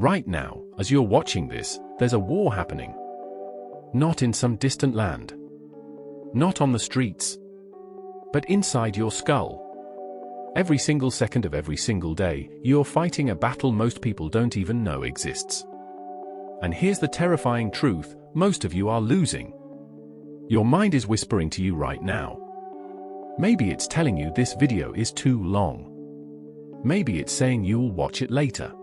Right now, as you're watching this, there's a war happening. Not in some distant land. Not on the streets. But inside your skull. Every single second of every single day, you're fighting a battle most people don't even know exists. And here's the terrifying truth, most of you are losing. Your mind is whispering to you right now. Maybe it's telling you this video is too long. Maybe it's saying you'll watch it later.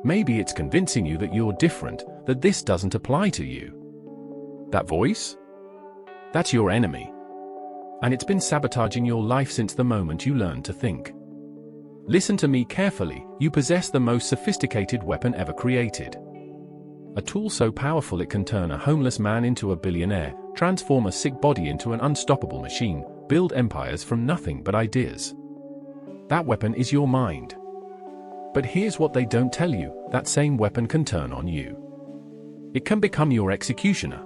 Maybe it's convincing you that you're different, that this doesn't apply to you. That voice? That's your enemy. And it's been sabotaging your life since the moment you learned to think. Listen to me carefully, you possess the most sophisticated weapon ever created. A tool so powerful it can turn a homeless man into a billionaire, transform a sick body into an unstoppable machine, build empires from nothing but ideas. That weapon is your mind. But here's what they don't tell you, that same weapon can turn on you. It can become your executioner.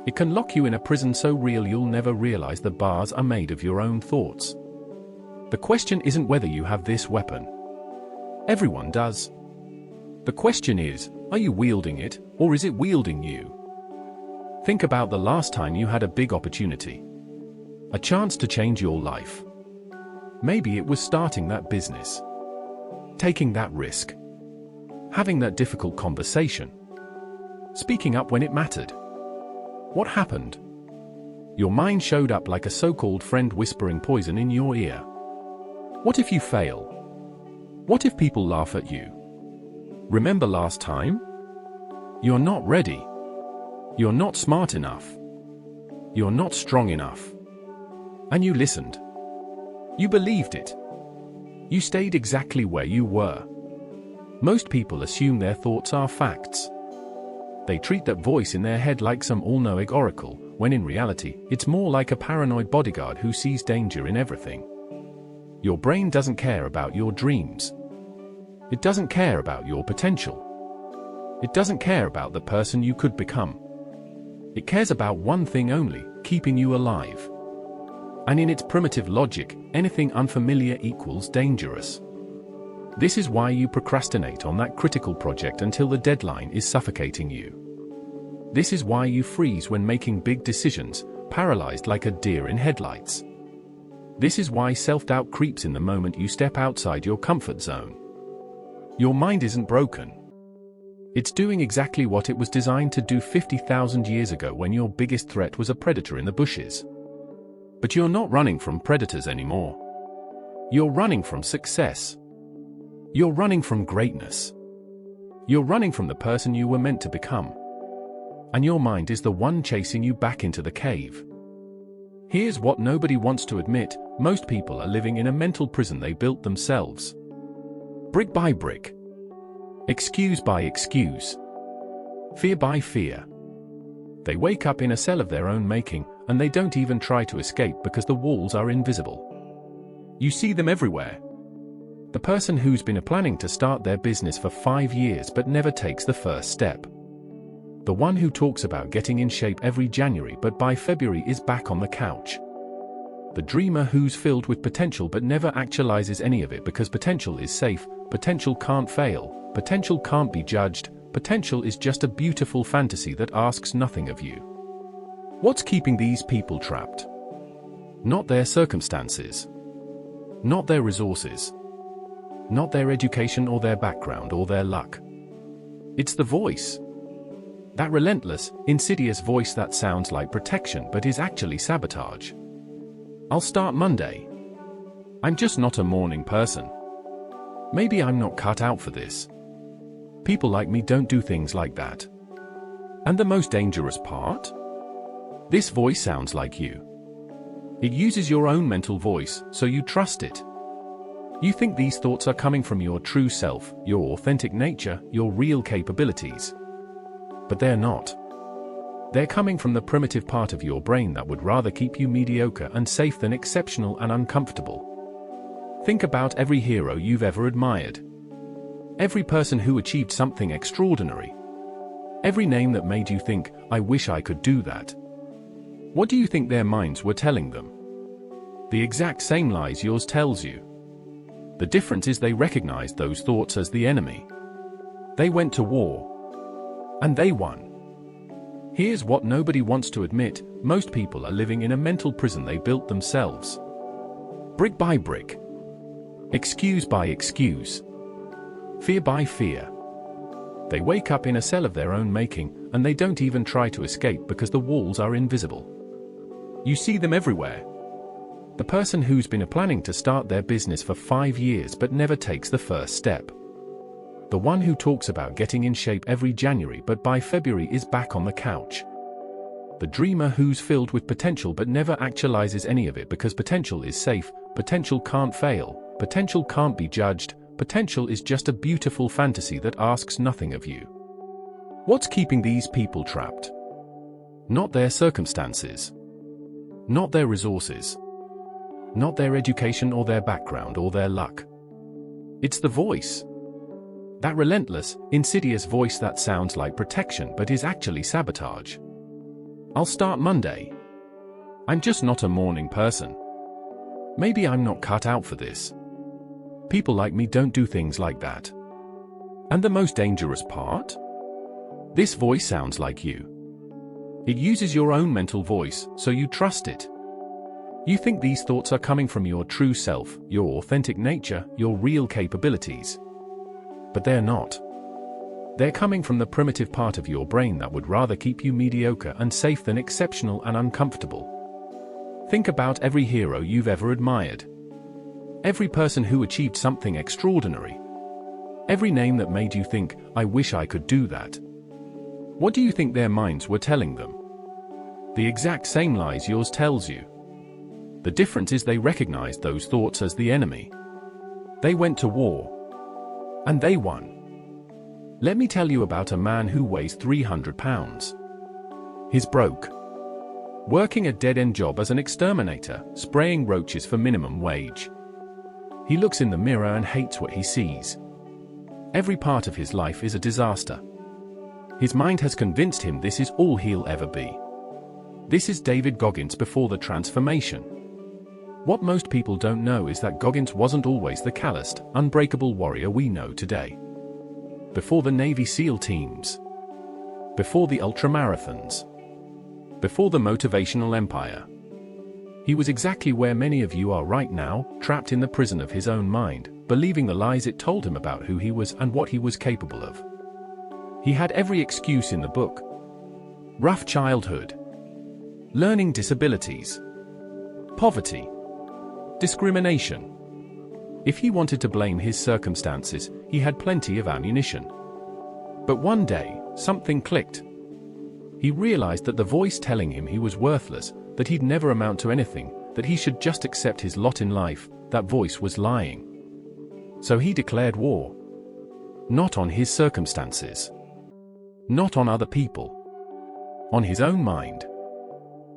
It can lock you in a prison so real you'll never realize the bars are made of your own thoughts. The question isn't whether you have this weapon. Everyone does. The question is, are you wielding it, or is it wielding you? Think about the last time you had a big opportunity. A chance to change your life. Maybe it was starting that business. Taking that risk. Having that difficult conversation. Speaking up when it mattered. What happened? Your mind showed up like a so-called friend whispering poison in your ear. What if you fail? What if people laugh at you? Remember last time? You're not ready. You're not smart enough. You're not strong enough. And you listened. You believed it. You stayed exactly where you were. Most people assume their thoughts are facts. They treat that voice in their head like some all-knowing oracle, when in reality, it's more like a paranoid bodyguard who sees danger in everything. Your brain doesn't care about your dreams. It doesn't care about your potential. It doesn't care about the person you could become. It cares about one thing only, keeping you alive. And in its primitive logic, anything unfamiliar equals dangerous. This is why you procrastinate on that critical project until the deadline is suffocating you. This is why you freeze when making big decisions, paralyzed like a deer in headlights. This is why self-doubt creeps in the moment you step outside your comfort zone. Your mind isn't broken. It's doing exactly what it was designed to do 50,000 years ago when your biggest threat was a predator in the bushes. But you're not running from predators anymore. You're running from success. You're running from greatness. You're running from the person you were meant to become. And your mind is the one chasing you back into the cave. Here's what nobody wants to admit, most people are living in a mental prison they built themselves. Brick by brick. Excuse by excuse. Fear by fear. They wake up in a cell of their own making, and they don't even try to escape because the walls are invisible. You see them everywhere. The person who's been planning to start their business for 5 years but never takes the first step. The one who talks about getting in shape every January but by February is back on the couch. The dreamer who's filled with potential but never actualizes any of it because potential is safe, potential can't fail, potential can't be judged, potential is just a beautiful fantasy that asks nothing of you. What's keeping these people trapped? Not their circumstances. Not their resources. Not their education or their background or their luck. It's the voice. That relentless, insidious voice that sounds like protection but is actually sabotage. I'll start Monday. I'm just not a morning person. Maybe I'm not cut out for this. People like me don't do things like that. And the most dangerous part? This voice sounds like you. It uses your own mental voice, so you trust it. You think these thoughts are coming from your true self, your authentic nature, your real capabilities. But they're not. They're coming from the primitive part of your brain that would rather keep you mediocre and safe than exceptional and uncomfortable. Think about every hero you've ever admired. Every person who achieved something extraordinary. Every name that made you think, I wish I could do that. What do you think their minds were telling them? The exact same lies yours tells you. The difference is they recognized those thoughts as the enemy. They went to war. And they won. Here's what nobody wants to admit: most people are living in a mental prison they built themselves. Brick by brick. Excuse by excuse. Fear by fear. They wake up in a cell of their own making, and they don't even try to escape because the walls are invisible. You see them everywhere. The person who's been planning to start their business for 5 years but never takes the first step. The one who talks about getting in shape every January but by February is back on the couch. The dreamer who's filled with potential but never actualizes any of it because potential is safe, potential can't fail, potential can't be judged, potential is just a beautiful fantasy that asks nothing of you. What's keeping these people trapped? Not their circumstances. Not their resources. Not their education or their background or their luck. It's the voice. That relentless, insidious voice that sounds like protection but is actually sabotage. I'll start Monday. I'm just not a morning person. Maybe I'm not cut out for this. People like me don't do things like that. And the most dangerous part? This voice sounds like you. It uses your own mental voice, so you trust it. You think these thoughts are coming from your true self, your authentic nature, your real capabilities. But they're not. They're coming from the primitive part of your brain that would rather keep you mediocre and safe than exceptional and uncomfortable. Think about every hero you've ever admired. Every person who achieved something extraordinary. Every name that made you think, I wish I could do that. What do you think their minds were telling them? The exact same lies yours tells you. The difference is they recognized those thoughts as the enemy. They went to war. And they won. Let me tell you about a man who weighs 300 pounds. He's broke. Working a dead-end job as an exterminator, spraying roaches for minimum wage. He looks in the mirror and hates what he sees. Every part of his life is a disaster. His mind has convinced him this is all he'll ever be. This is David Goggins before the transformation. What most people don't know is that Goggins wasn't always the calloused, unbreakable warrior we know today. Before the Navy SEAL teams. Before the ultramarathons. Before the motivational empire. He was exactly where many of you are right now, trapped in the prison of his own mind, believing the lies it told him about who he was and what he was capable of. He had every excuse in the book. Rough childhood. Learning disabilities. Poverty. Discrimination. If he wanted to blame his circumstances, he had plenty of ammunition. But one day, something clicked. He realized that the voice telling him he was worthless, that he'd never amount to anything, that he should just accept his lot in life, that voice was lying. So he declared war. Not on his circumstances. Not on other people. On his own mind.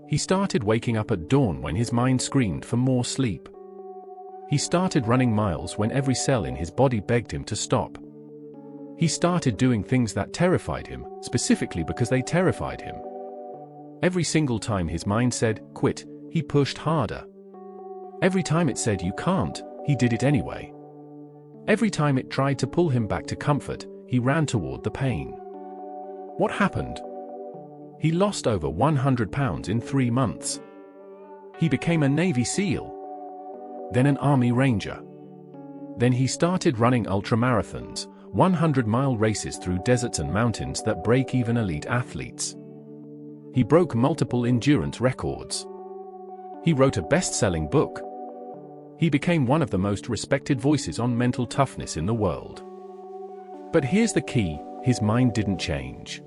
He started waking up at dawn when his mind screamed for more sleep. He started running miles when every cell in his body begged him to stop. He started doing things that terrified him, specifically because they terrified him. Every single time his mind said, quit, he pushed harder. Every time it said you can't, he did it anyway. Every time it tried to pull him back to comfort, he ran toward the pain. What happened? He lost over 100 pounds in 3 months. He became a Navy SEAL. Then an Army Ranger. Then he started running ultramarathons, 100-mile races through deserts and mountains that break even elite athletes. He broke multiple endurance records. He wrote a best-selling book. He became one of the most respected voices on mental toughness in the world. But here's the key, his mind didn't change.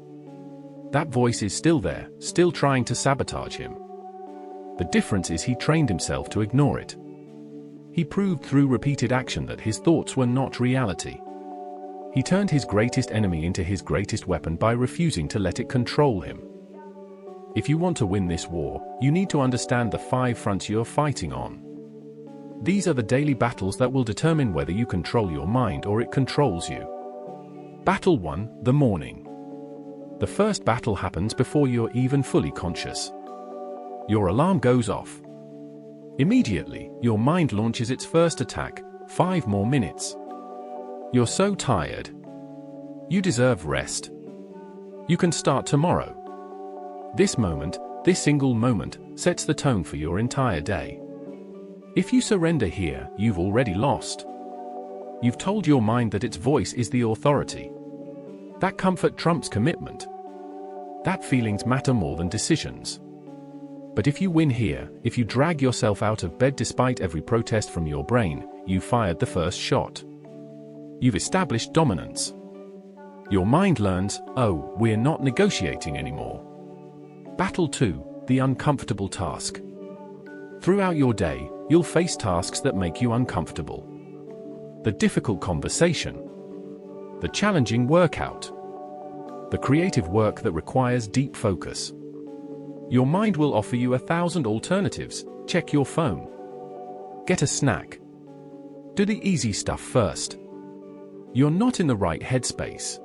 That voice is still there, still trying to sabotage him. The difference is he trained himself to ignore it. He proved through repeated action that his thoughts were not reality. He turned his greatest enemy into his greatest weapon by refusing to let it control him. If you want to win this war, you need to understand the 5 fronts you're fighting on. These are the daily battles that will determine whether you control your mind or it controls you. Battle 1, the morning. The first battle happens before you're even fully conscious. Your alarm goes off. Immediately, your mind launches its first attack, 5 more minutes. You're so tired. You deserve rest. You can start tomorrow. This moment, this single moment, sets the tone for your entire day. If you surrender here, you've already lost. You've told your mind that its voice is the authority. That comfort trumps commitment. That feelings matter more than decisions. But if you win here, if you drag yourself out of bed despite every protest from your brain, you fired the first shot. You've established dominance. Your mind learns, oh, we're not negotiating anymore. Battle 2, the uncomfortable task. Throughout your day, you'll face tasks that make you uncomfortable. The difficult conversation. The challenging workout. The creative work that requires deep focus. Your mind will offer you 1,000 alternatives. Check your phone. Get a snack. Do the easy stuff first. You're not in the right headspace.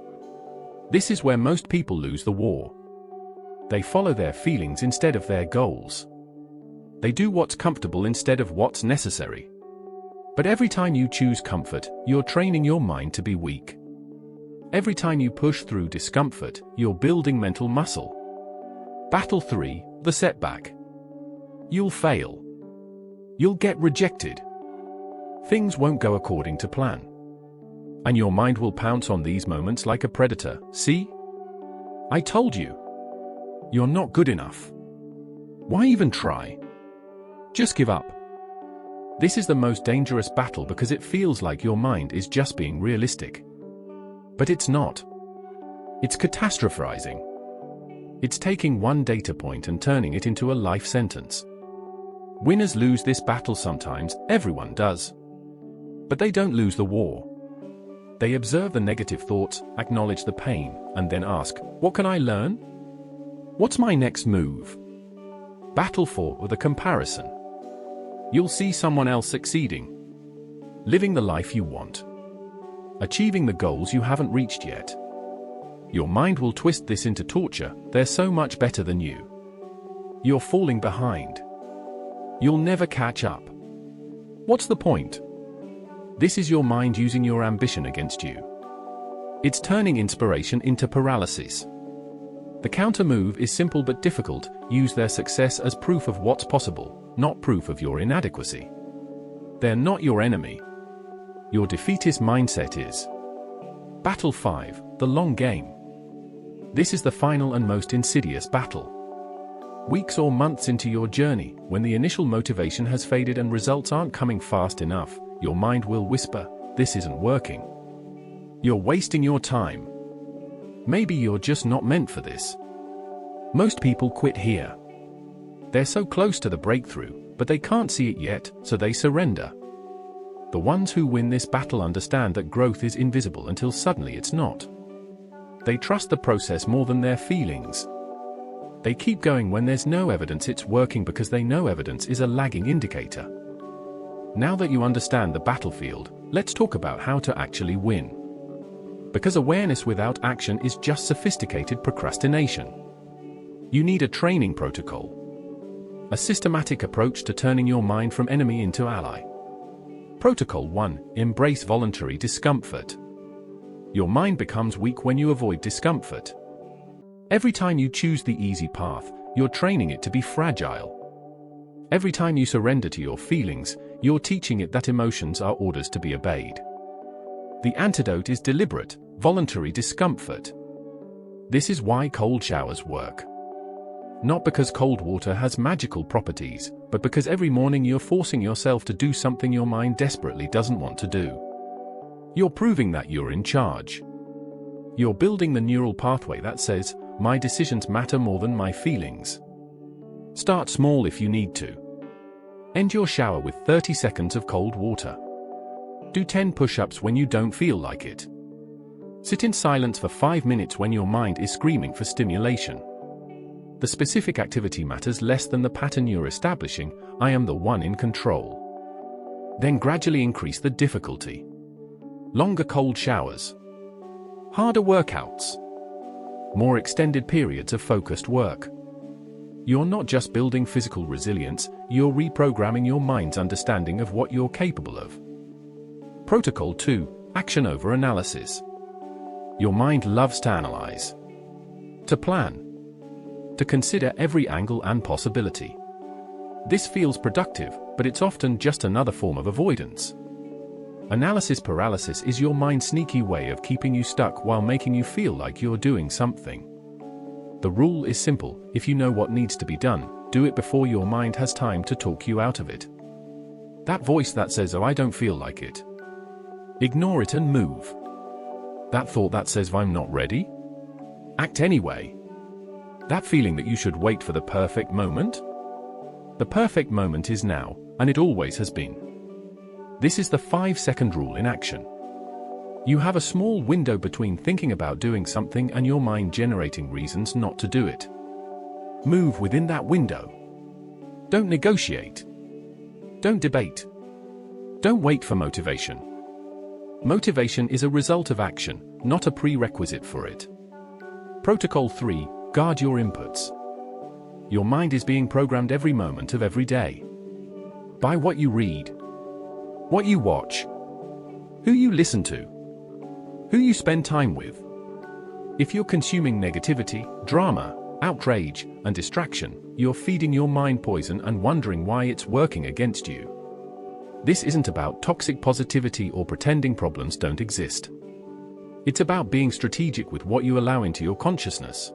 This is where most people lose the war. They follow their feelings instead of their goals. They do what's comfortable instead of what's necessary. But every time you choose comfort, you're training your mind to be weak. Every time you push through discomfort, you're building mental muscle. Battle 3, the setback. You'll fail. You'll get rejected. Things won't go according to plan. And your mind will pounce on these moments like a predator. See? I told you. You're not good enough. Why even try? Just give up. This is the most dangerous battle because it feels like your mind is just being realistic. But it's not. It's catastrophizing. It's taking one data point and turning it into a life sentence. Winners lose this battle sometimes, everyone does. But they don't lose the war. They observe the negative thoughts, acknowledge the pain, and then ask, what can I learn? What's my next move? Battle 4, the comparison. You'll see someone else succeeding. Living the life you want. Achieving the goals you haven't reached yet. Your mind will twist this into torture. They're so much better than you. You're falling behind. You'll never catch up. What's the point? This is your mind using your ambition against you. It's turning inspiration into paralysis. The counter move is simple but difficult. Use their success as proof of what's possible, not proof of your inadequacy. They're not your enemy. Your defeatist mindset is. Battle 5, the long game. This is the final and most insidious battle. Weeks or months into your journey, when the initial motivation has faded and results aren't coming fast enough, your mind will whisper, this isn't working. You're wasting your time. Maybe you're just not meant for this. Most people quit here. They're so close to the breakthrough, but they can't see it yet, so they surrender. The ones who win this battle understand that growth is invisible until suddenly it's not. They trust the process more than their feelings. They keep going when there's no evidence it's working because they know evidence is a lagging indicator. Now that you understand the battlefield, let's talk about how to actually win. Because awareness without action is just sophisticated procrastination. You need a training protocol. A systematic approach to turning your mind from enemy into ally. Protocol 1. Embrace voluntary discomfort. Your mind becomes weak when you avoid discomfort. Every time you choose the easy path, you're training it to be fragile. Every time you surrender to your feelings, you're teaching it that emotions are orders to be obeyed. The antidote is deliberate, voluntary discomfort. This is why cold showers work. Not because cold water has magical properties, but because every morning you're forcing yourself to do something your mind desperately doesn't want to do. You're proving that you're in charge. You're building the neural pathway that says, my decisions matter more than my feelings. Start small if you need to. End your shower with 30 seconds of cold water. Do 10 push-ups when you don't feel like it. Sit in silence for 5 minutes when your mind is screaming for stimulation. The specific activity matters less than the pattern you're establishing. I am the one in control. Then gradually increase the difficulty. Longer cold showers. Harder workouts. More extended periods of focused work. You're not just building physical resilience, you're reprogramming your mind's understanding of what you're capable of. Protocol 2. Action over analysis. Your mind loves to analyze, to plan, to consider every angle and possibility. This feels productive, but it's often just another form of avoidance. Analysis paralysis is your mind's sneaky way of keeping you stuck while making you feel like you're doing something. The rule is simple: if you know what needs to be done, do it before your mind has time to talk you out of it. That voice that says, "Oh, I don't feel like it," ignore it and move. That thought that says, "I'm not ready," act anyway. That feeling that you should wait for the perfect moment? The perfect moment is now, and it always has been. This is the 5-second rule in action. You have a small window between thinking about doing something and your mind generating reasons not to do it. Move within that window. Don't negotiate. Don't debate. Don't wait for motivation. Motivation is a result of action, not a prerequisite for it. Protocol 3: guard your inputs. Your mind is being programmed every moment of every day. By what you read, what you watch, who you listen to, who you spend time with. If you're consuming negativity, drama, outrage, and distraction, you're feeding your mind poison and wondering why it's working against you. This isn't about toxic positivity or pretending problems don't exist. It's about being strategic with what you allow into your consciousness.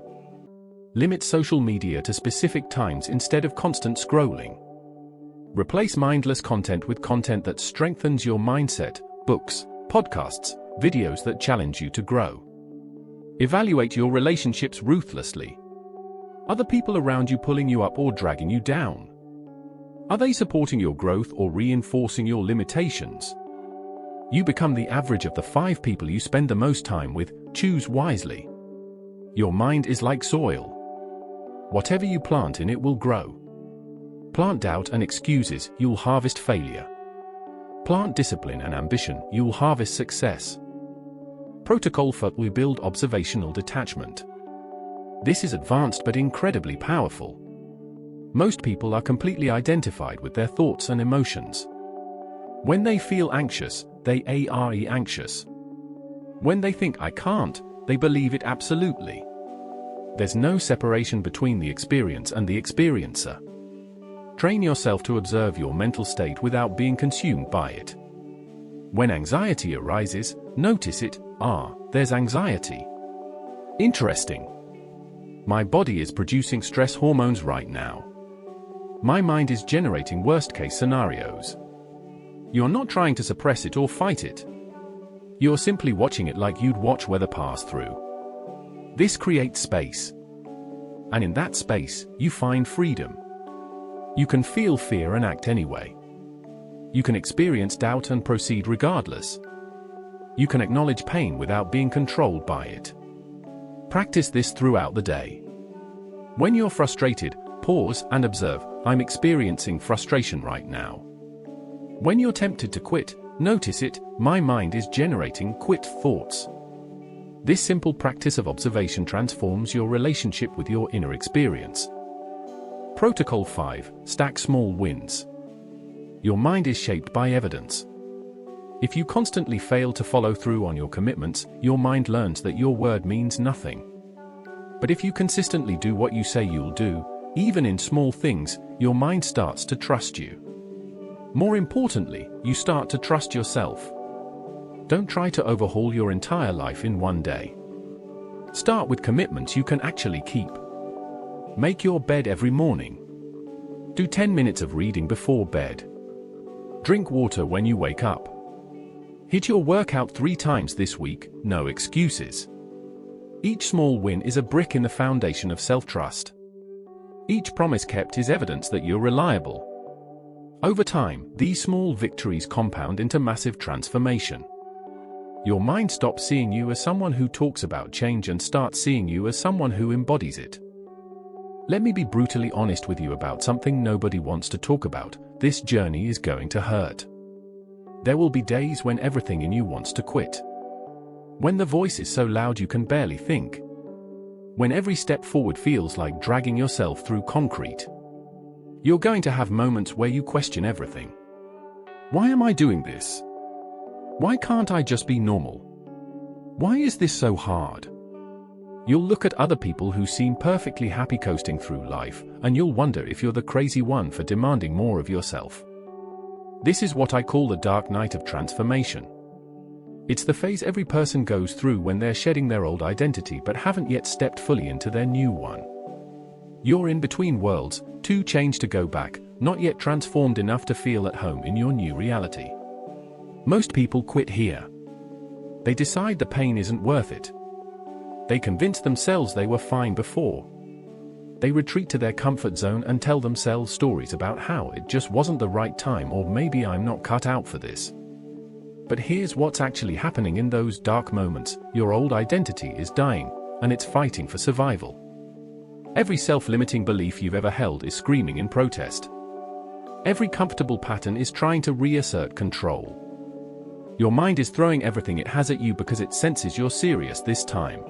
Limit social media to specific times instead of constant scrolling. Replace mindless content with content that strengthens your mindset: books, podcasts, videos that challenge you to grow. Evaluate your relationships ruthlessly. Are the people around you pulling you up or dragging you down? Are they supporting your growth or reinforcing your limitations? You become the average of the 5 people you spend the most time with. Choose wisely. Your mind is like soil. Whatever you plant in it will grow. Plant doubt and excuses, you'll harvest failure. Plant discipline and ambition, you'll harvest success. Protocol 4: we build observational detachment. This is advanced but incredibly powerful. Most people are completely identified with their thoughts and emotions. When they feel anxious, they are anxious. When they think "I can't," they believe it absolutely. There's no separation between the experience and the experiencer. Train yourself to observe your mental state without being consumed by it. When anxiety arises, notice it. There's anxiety. Interesting. My body is producing stress hormones right now. My mind is generating worst-case scenarios. You're not trying to suppress it or fight it. You're simply watching it like you'd watch weather pass through. This creates space. And in that space, you find freedom. You can feel fear and act anyway. You can experience doubt and proceed regardless. You can acknowledge pain without being controlled by it. Practice this throughout the day. When you're frustrated, pause and observe, "I'm experiencing frustration right now." When you're tempted to quit, notice it, "My mind is generating quit thoughts." This simple practice of observation transforms your relationship with your inner experience. Protocol 5: stack small wins. Your mind is shaped by evidence. If you constantly fail to follow through on your commitments, your mind learns that your word means nothing. But if you consistently do what you say you'll do, even in small things, your mind starts to trust you. More importantly, you start to trust yourself. Don't try to overhaul your entire life in one day. Start with commitments you can actually keep. Make your bed every morning. Do 10 minutes of reading before bed. Drink water when you wake up. Hit your workout 3 times this week, no excuses. Each small win is a brick in the foundation of self-trust. Each promise kept is evidence that you're reliable. Over time, these small victories compound into massive transformation. Your mind stops seeing you as someone who talks about change and starts seeing you as someone who embodies it. Let me be brutally honest with you about something nobody wants to talk about. This journey is going to hurt. There will be days when everything in you wants to quit. When the voice is so loud you can barely think. When every step forward feels like dragging yourself through concrete. You're going to have moments where you question everything. Why am I doing this? Why can't I just be normal? Why is this so hard? You'll look at other people who seem perfectly happy coasting through life, and you'll wonder if you're the crazy one for demanding more of yourself. This is what I call the dark night of transformation. It's the phase every person goes through when they're shedding their old identity but haven't yet stepped fully into their new one. You're in between worlds, too changed to go back, not yet transformed enough to feel at home in your new reality. Most people quit here. They decide the pain isn't worth it. They convince themselves they were fine before. They retreat to their comfort zone and tell themselves stories about how it just wasn't the right time, or maybe I'm not cut out for this. But here's what's actually happening in those dark moments. Your old identity is dying, and it's fighting for survival. Every self-limiting belief you've ever held is screaming in protest. Every comfortable pattern is trying to reassert control. Your mind is throwing everything it has at you because it senses you're serious this time.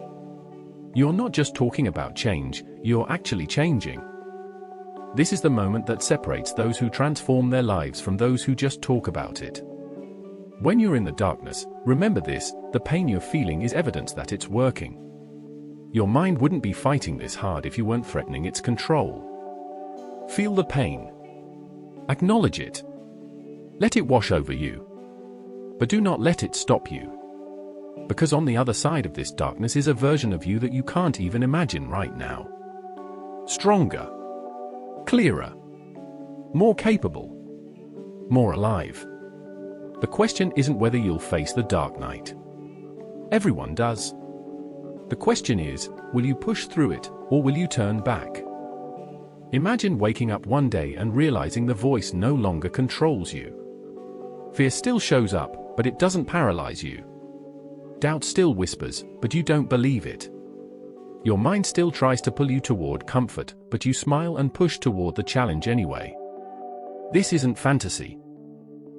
You're not just talking about change, you're actually changing. This is the moment that separates those who transform their lives from those who just talk about it. When you're in the darkness, remember this: the pain you're feeling is evidence that it's working. Your mind wouldn't be fighting this hard if you weren't threatening its control. Feel the pain. Acknowledge it. Let it wash over you. But do not let it stop you. Because on the other side of this darkness is a version of you that you can't even imagine right now. Stronger. Clearer. More capable. More alive. The question isn't whether you'll face the dark night. Everyone does. The question is, will you push through it, or will you turn back? Imagine waking up one day and realizing the voice no longer controls you. Fear still shows up, but it doesn't paralyze you. Doubt still whispers, but you don't believe it. Your mind still tries to pull you toward comfort, but you smile and push toward the challenge anyway. This isn't fantasy.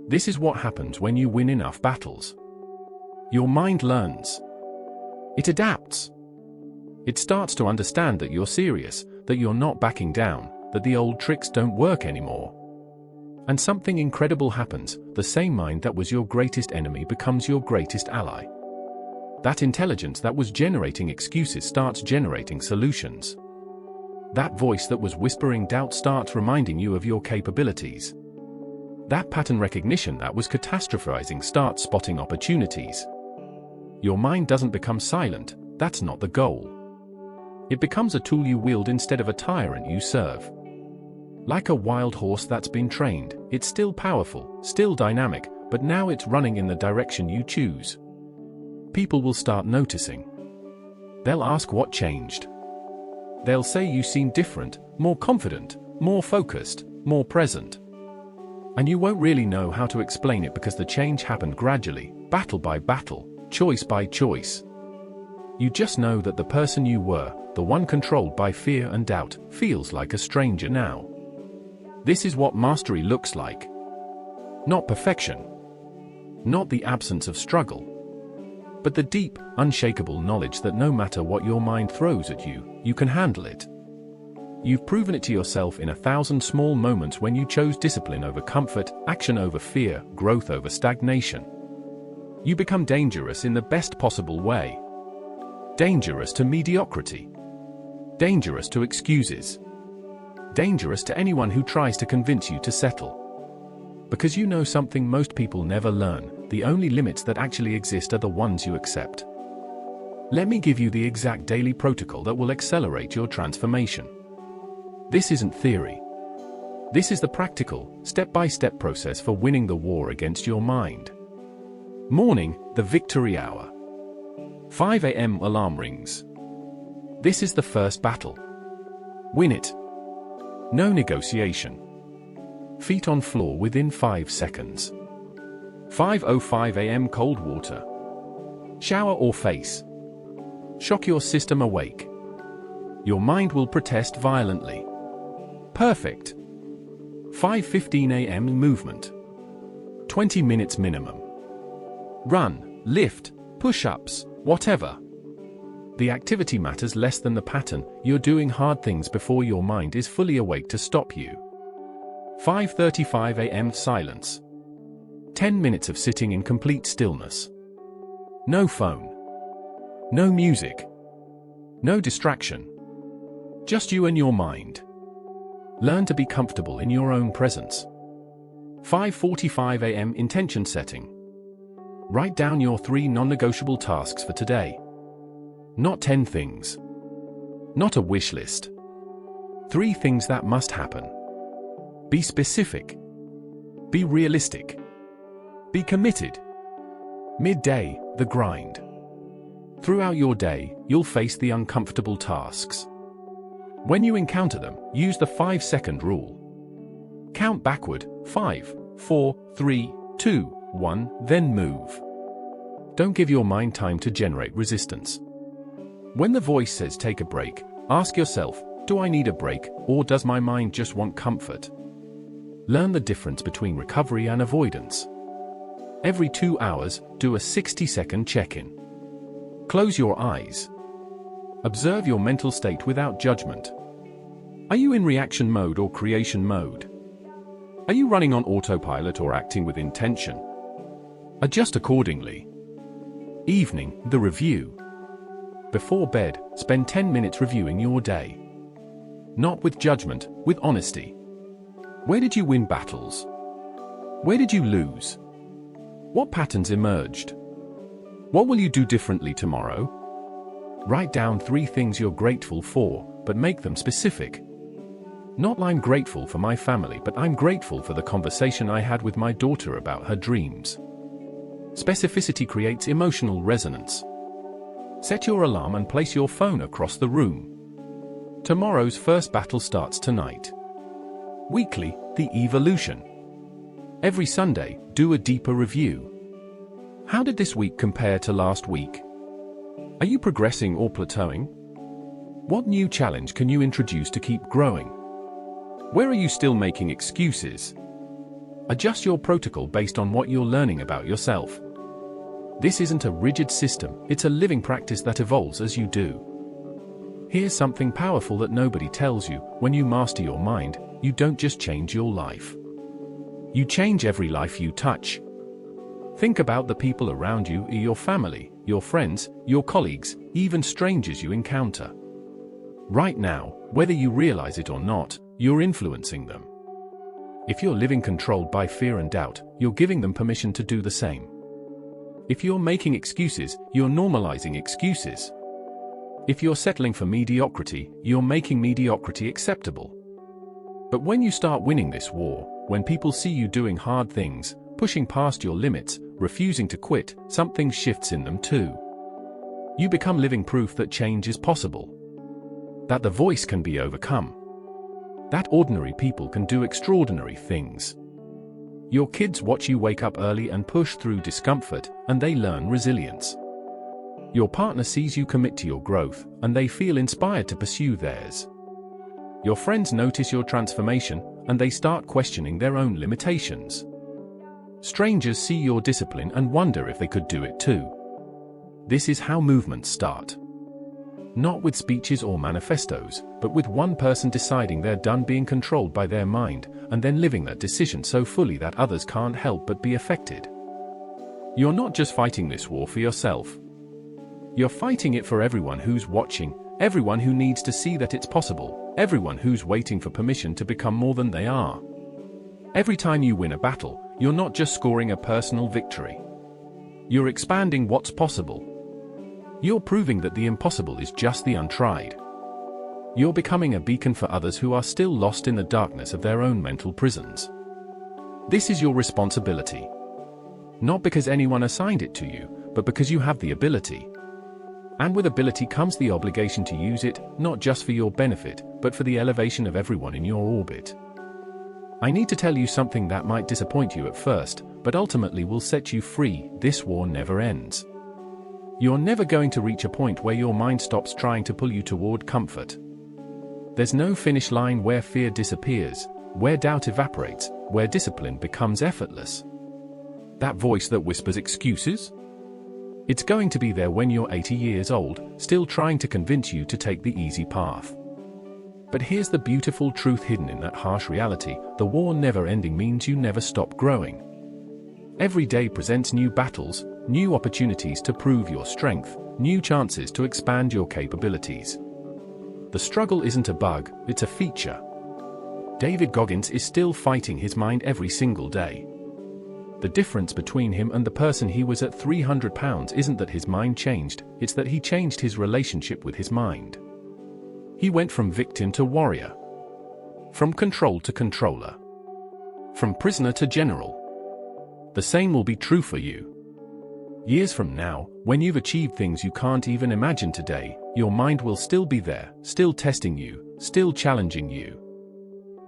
This is what happens when you win enough battles. Your mind learns. It adapts. It starts to understand that you're serious, that you're not backing down, that the old tricks don't work anymore. And something incredible happens. The same mind that was your greatest enemy becomes your greatest ally. That intelligence that was generating excuses starts generating solutions. That voice that was whispering doubt starts reminding you of your capabilities. That pattern recognition that was catastrophizing starts spotting opportunities. Your mind doesn't become silent. That's not the goal. It becomes a tool you wield instead of a tyrant you serve. Like a wild horse that's been trained, it's still powerful, still dynamic, but now it's running in the direction you choose. People will start noticing. They'll ask what changed. They'll say you seem different, more confident, more focused, more present. And you won't really know how to explain it because the change happened gradually, battle by battle, choice by choice. You just know that the person you were, the one controlled by fear and doubt, feels like a stranger now. This is what mastery looks like. Not perfection. Not the absence of struggle. But the deep, unshakable knowledge that no matter what your mind throws at you, you can handle it. You've proven it to yourself in 1,000 small moments when you chose discipline over comfort, action over fear, growth over stagnation. You become dangerous in the best possible way. Dangerous to mediocrity. Dangerous to excuses. Dangerous to anyone who tries to convince you to settle. Because you know something most people never learn: the only limits that actually exist are the ones you accept. Let me give you the exact daily protocol that will accelerate your transformation. This isn't theory. This is the practical, step-by-step process for winning the war against your mind. Morning, the victory hour. 5 a.m. alarm rings. This is the first battle. Win it. No negotiation. Feet on floor within 5 seconds. 5:05 a.m. cold water. Shower or face. Shock your system awake. Your mind will protest violently. Perfect. 5:15 a.m. movement. 20 minutes minimum. Run, lift, push-ups, whatever. The activity matters less than the pattern. You're doing hard things before your mind is fully awake to stop you. 5:35 a.m. silence. 10 minutes of sitting in complete stillness. No phone. No music. No distraction. Just you and your mind. Learn to be comfortable in your own presence. 5:45 a.m. intention setting. Write down your 3 non-negotiable tasks for today. Not 10 things. Not a wish list. 3 things that must happen. Be specific. Be realistic. Be committed. Midday, the grind. Throughout your day, you'll face the uncomfortable tasks. When you encounter them, use the 5-second rule. Count backward, 5, 4, 3, 2, 1, then move. Don't give your mind time to generate resistance. When the voice says take a break, ask yourself, do I need a break, or does my mind just want comfort? Learn the difference between recovery and avoidance. Every 2 hours, do a 60-second check-in. Close your eyes. Observe your mental state without judgment. Are you in reaction mode or creation mode? Are you running on autopilot or acting with intention? Adjust accordingly. Evening, the review. Before bed, spend 10 minutes reviewing your day. Not with judgment, with honesty. Where did you win battles? Where did you lose? What patterns emerged? What will you do differently tomorrow? Write down 3 things you're grateful for, but make them specific. Not I'm grateful for my family, but I'm grateful for the conversation I had with my daughter about her dreams. Specificity creates emotional resonance. Set your alarm and place your phone across the room. Tomorrow's first battle starts tonight. Weekly, the evolution. Every Sunday, do a deeper review. How did this week compare to last week? Are you progressing or plateauing? What new challenge can you introduce to keep growing? Where are you still making excuses? Adjust your protocol based on what you're learning about yourself. This isn't a rigid system, it's a living practice that evolves as you do. Here's something powerful that nobody tells you: when you master your mind, you don't just change your life. You change every life you touch. Think about the people around you: your family, your friends, your colleagues, even strangers you encounter. Right now, whether you realize it or not, you're influencing them. If you're living controlled by fear and doubt, you're giving them permission to do the same. If you're making excuses, you're normalizing excuses. If you're settling for mediocrity, you're making mediocrity acceptable. But when you start winning this war, when people see you doing hard things, pushing past your limits, refusing to quit, something shifts in them too. You become living proof that change is possible. That the voice can be overcome. That ordinary people can do extraordinary things. Your kids watch you wake up early and push through discomfort, and they learn resilience. Your partner sees you commit to your growth, and they feel inspired to pursue theirs. Your friends notice your transformation, and they start questioning their own limitations. Strangers see your discipline and wonder if they could do it too. This is how movements start. Not with speeches or manifestos, but with one person deciding they're done being controlled by their mind, and then living that decision so fully that others can't help but be affected. You're not just fighting this war for yourself. You're fighting it for everyone who's watching, everyone who needs to see that it's possible, everyone who's waiting for permission to become more than they are. Every time you win a battle, you're not just scoring a personal victory. You're expanding what's possible. You're proving that the impossible is just the untried. You're becoming a beacon for others who are still lost in the darkness of their own mental prisons. This is your responsibility. Not because anyone assigned it to you, but because you have the ability. And with ability comes the obligation to use it, not just for your benefit, but for the elevation of everyone in your orbit. I need to tell you something that might disappoint you at first, but ultimately will set you free. This war never ends. You're never going to reach a point where your mind stops trying to pull you toward comfort. There's no finish line where fear disappears, where doubt evaporates, where discipline becomes effortless. That voice that whispers excuses? It's going to be there when you're 80 years old, still trying to convince you to take the easy path. But here's the beautiful truth hidden in that harsh reality: the war never ending means you never stop growing. Every day presents new battles, new opportunities to prove your strength, new chances to expand your capabilities. The struggle isn't a bug, it's a feature. David Goggins is still fighting his mind every single day. The difference between him and the person he was at 300 pounds isn't that his mind changed, it's that he changed his relationship with his mind. He went from victim to warrior. From control to controller. From prisoner to general. The same will be true for you. Years from now, when you've achieved things you can't even imagine today, your mind will still be there, still testing you, still challenging you.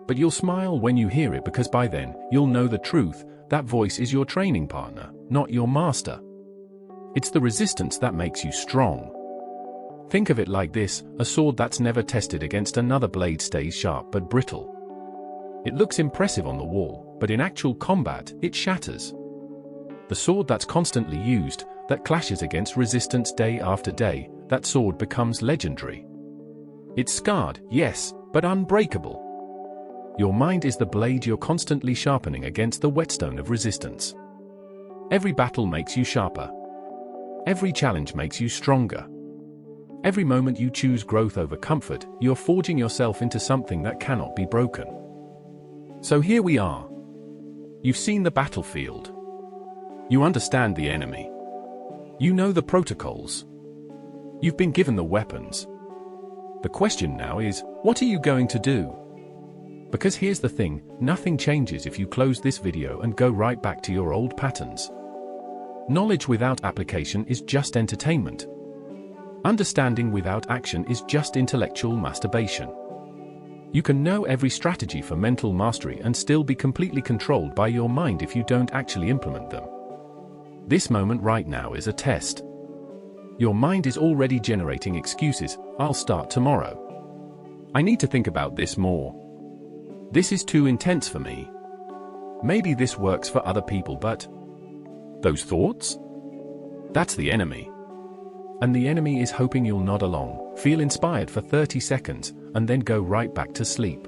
But you'll smile when you hear it because by then, you'll know the truth, that voice is your training partner, not your master. It's the resistance that makes you strong. Think of it like this, a sword that's never tested against another blade stays sharp but brittle. It looks impressive on the wall, but in actual combat, it shatters. The sword that's constantly used, that clashes against resistance day after day, that sword becomes legendary. It's scarred, yes, but unbreakable. Your mind is the blade you're constantly sharpening against the whetstone of resistance. Every battle makes you sharper. Every challenge makes you stronger. Every moment you choose growth over comfort, you're forging yourself into something that cannot be broken. So here we are. You've seen the battlefield. You understand the enemy. You know the protocols. You've been given the weapons. The question now is, what are you going to do? Because here's the thing, nothing changes if you close this video and go right back to your old patterns. Knowledge without application is just entertainment. Understanding without action is just intellectual masturbation. You can know every strategy for mental mastery and still be completely controlled by your mind if you don't actually implement them. This moment right now is a test. Your mind is already generating excuses, I'll start tomorrow. I need to think about this more. This is too intense for me. Maybe this works for other people, but those thoughts? That's the enemy. And the enemy is hoping you'll nod along, feel inspired for 30 seconds, and then go right back to sleep.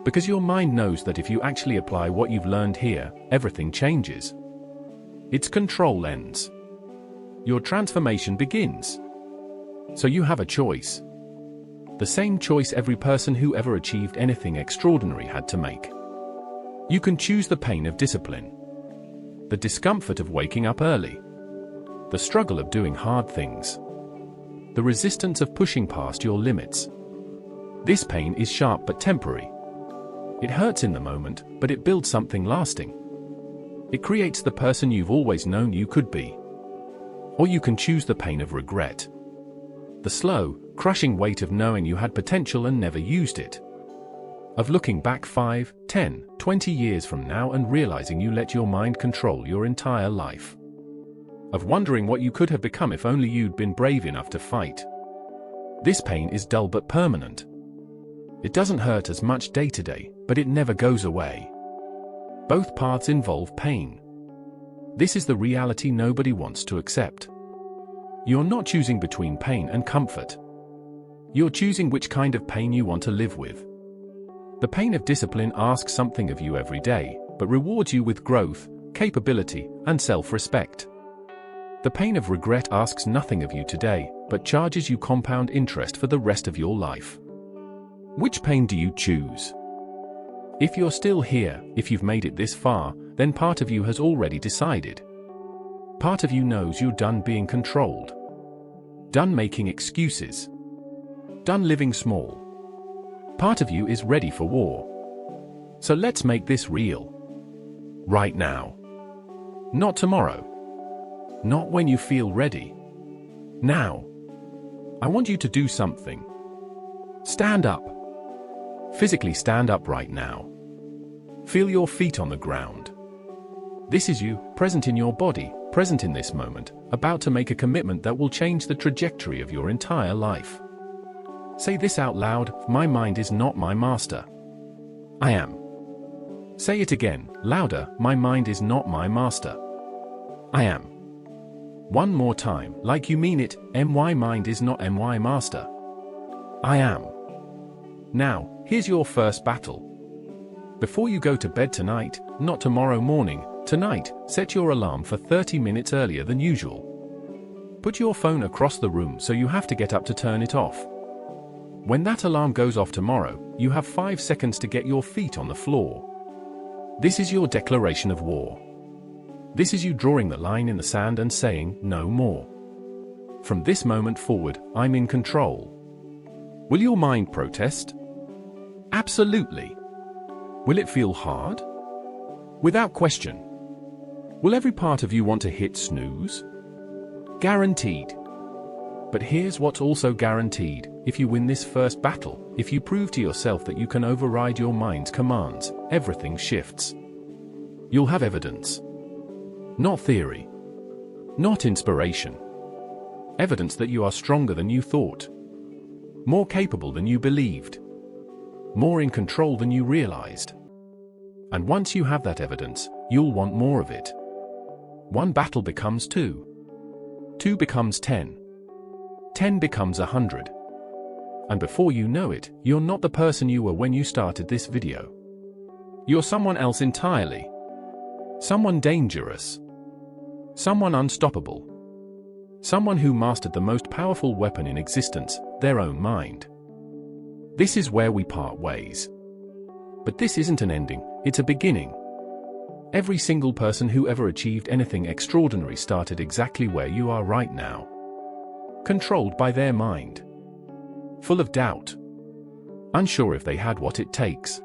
Because your mind knows that if you actually apply what you've learned here, everything changes. Its control ends. Your transformation begins. So you have a choice. The same choice every person who ever achieved anything extraordinary had to make. You can choose the pain of discipline. The discomfort of waking up early. The struggle of doing hard things. The resistance of pushing past your limits. This pain is sharp but temporary. It hurts in the moment, but it builds something lasting. It creates the person you've always known you could be. Or you can choose the pain of regret. The slow, crushing weight of knowing you had potential and never used it. Of looking back 5, 10, 20 years from now and realizing you let your mind control your entire life. Of wondering what you could have become if only you'd been brave enough to fight. This pain is dull but permanent. It doesn't hurt as much day to day, but it never goes away. Both paths involve pain. This is the reality nobody wants to accept. You're not choosing between pain and comfort. You're choosing which kind of pain you want to live with. The pain of discipline asks something of you every day, but rewards you with growth, capability, and self-respect. The pain of regret asks nothing of you today, but charges you compound interest for the rest of your life. Which pain do you choose? If you're still here, if you've made it this far, then part of you has already decided. Part of you knows you're done being controlled. Done making excuses. Done living small. Part of you is ready for war. So let's make this real. Right now. Not tomorrow. Not when you feel ready. Now. I want you to do something. Stand up. Physically stand up right now. Feel your feet on the ground. This is you, present in your body, present in this moment, about to make a commitment that will change the trajectory of your entire life. Say this out loud, my mind is not my master. I am. Say it again, louder, my mind is not my master. I am. One more time, like you mean it, my mind is not my master. I am. Now, here's your first battle. Before you go to bed tonight, not tomorrow morning, Tonight, set your alarm for 30 minutes earlier than usual. Put your phone across the room so you have to get up to turn it off. When that alarm goes off tomorrow, you have 5 seconds to get your feet on the floor. This is your declaration of war. This is you drawing the line in the sand and saying, no more. From this moment forward, I'm in control. Will your mind protest? Absolutely. Will it feel hard? Without question. Will every part of you want to hit snooze? Guaranteed. But here's what's also guaranteed: if you win this first battle, if you prove to yourself that you can override your mind's commands, everything shifts. You'll have evidence. Not theory. Not inspiration. Evidence that you are stronger than you thought. More capable than you believed. More in control than you realized. And once you have that evidence, you'll want more of it. One battle becomes 2. 2 becomes 10. 10 becomes 100. And before you know it, you're not the person you were when you started this video. You're someone else entirely. Someone dangerous. Someone unstoppable. Someone who mastered the most powerful weapon in existence, their own mind. This is where we part ways. But this isn't an ending, it's a beginning. Every single person who ever achieved anything extraordinary started exactly where you are right now. Controlled by their mind. Full of doubt. Unsure if they had what it takes.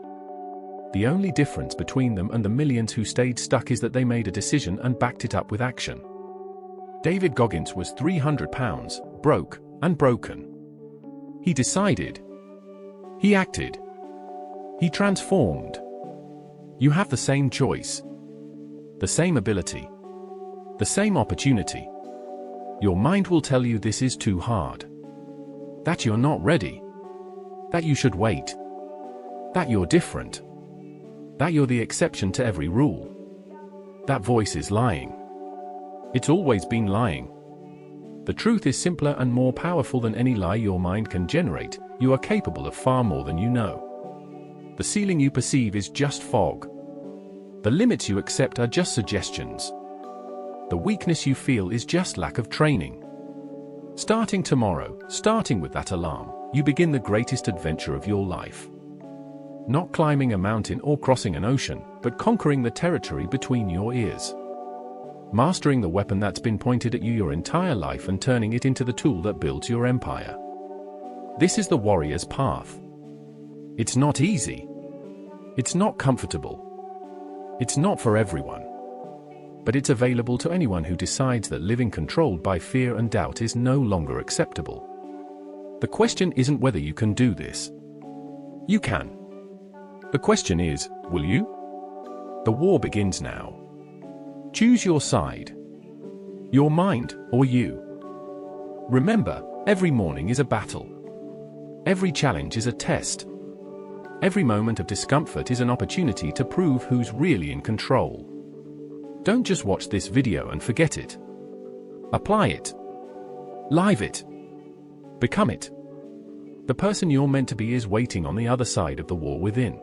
The only difference between them and the millions who stayed stuck is that they made a decision and backed it up with action. David Goggins was 300 pounds, broke, and broken. He decided. He acted. He transformed. You have the same choice. The same ability. The same opportunity. Your mind will tell you this is too hard. That you're not ready. That you should wait. That you're different. That you're the exception to every rule. That voice is lying. It's always been lying. The truth is simpler and more powerful than any lie your mind can generate. You are capable of far more than you know. The ceiling you perceive is just fog. The limits you accept are just suggestions. The weakness you feel is just lack of training. Starting tomorrow, starting with that alarm, you begin the greatest adventure of your life. Not climbing a mountain or crossing an ocean, but conquering the territory between your ears. Mastering the weapon that's been pointed at you your entire life and turning it into the tool that builds your empire. This is the warrior's path. It's not easy. It's not comfortable. It's not for everyone. But it's available to anyone who decides that living controlled by fear and doubt is no longer acceptable. The question isn't whether you can do this. You can. The question is, will you? The war begins now. Choose your side. Your mind or you. Remember, every morning is a battle. Every challenge is a test. Every moment of discomfort is an opportunity to prove who's really in control. Don't just watch this video and forget it. Apply it. Live it. Become it. The person you're meant to be is waiting on the other side of the war within.